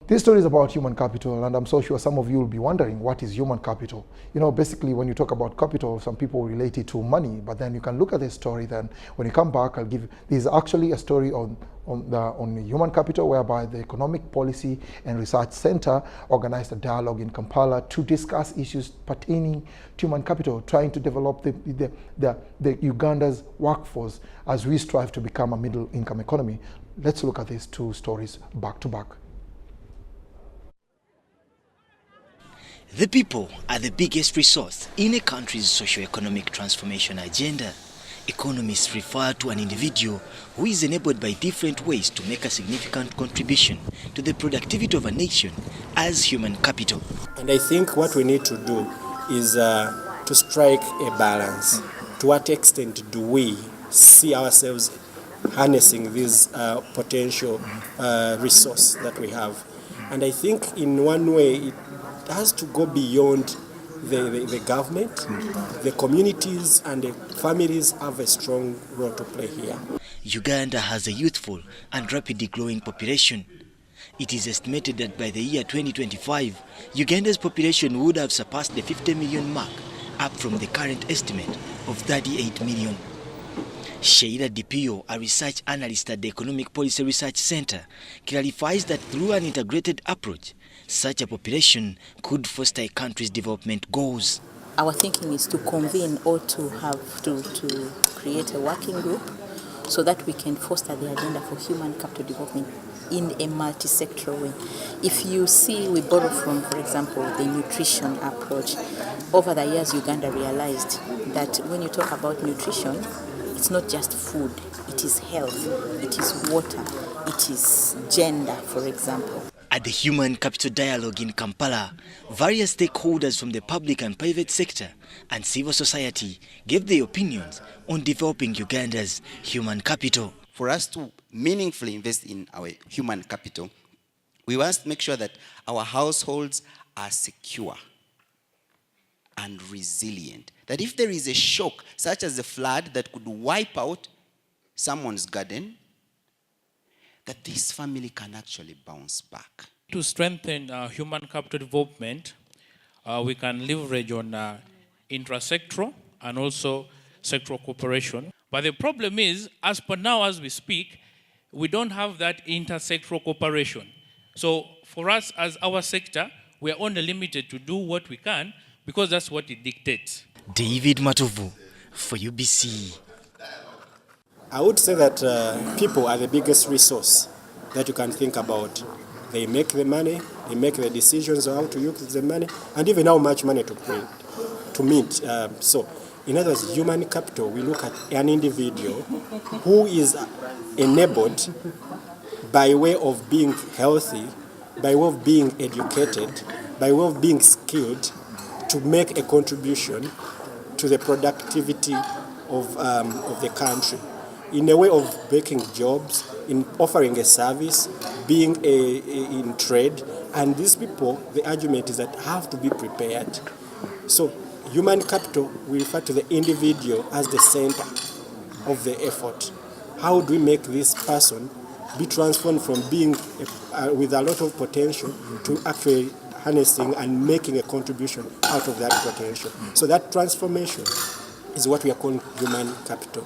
This story is about human capital, and I'm so sure some of you will be wondering, what is human capital? You know, basically when you talk about capital, some people relate it to money, but then you can look at this story, then when you come back, I'll give you, there's actually a story on the human capital, whereby the Economic Policy and Research Center organized a dialogue in Kampala to discuss issues pertaining to human capital, trying to develop the Uganda's workforce as we strive to become a middle-income economy. Let's look at these two stories back to back. The people are the biggest resource in a country's socio-economic transformation agenda. Economists refer to an individual who is enabled by different ways to make a significant contribution to the productivity of a nation as human capital. And I think what we need to do is to strike a balance. To what extent do we see ourselves harnessing this potential resource that we have? And I think in one way it has to go beyond the government. The communities and the families have a strong role to play here. Uganda has a youthful and rapidly growing population. It is estimated that by the year 2025, Uganda's population would have surpassed the 50 million mark, up from the current estimate of 38 million. Sheila Dipio, a research analyst at the Economic Policy Research Center, clarifies that through an integrated approach, such a population could foster a country's development goals. Our thinking is to convene or to have to create a working group so that we can foster the agenda for human capital development in a multi-sectoral way. If you see, we borrow from, for example, the nutrition approach. Over the years, Uganda realized that when you talk about nutrition, it's not just food, it is health, it is water, it is gender, for example. At the Human Capital Dialogue in Kampala, various stakeholders from the public and private sector and civil society gave their opinions on developing Uganda's human capital. For us to meaningfully invest in our human capital, we must make sure that our households are secure and resilient. That if there is a shock, such as a flood that could wipe out someone's garden, that this family can actually bounce back. To strengthen human capital development, we can leverage on intrasectoral and also sectoral cooperation. But the problem is, as per now as we speak, we don't have that intersectoral cooperation. So for us as our sector, we are only limited to do what we can because that's what it dictates. David Matuvu for UBC. I would say that people are the biggest resource that you can think about. They make the money, they make the decisions on how to use the money, and even how much money to meet. So, in other words, human capital, we look at an individual who is enabled by way of being healthy, by way of being educated, by way of being skilled, to make a contribution to the productivity of the country, in a way of making jobs, in offering a service, being in trade. And these people, the argument is that have to be prepared. So human capital, we refer to the individual as the center of the effort. How do we make this person be transformed from being with a lot of potential to actually harnessing and making a contribution out of that potential? So that transformation is what we are calling human capital.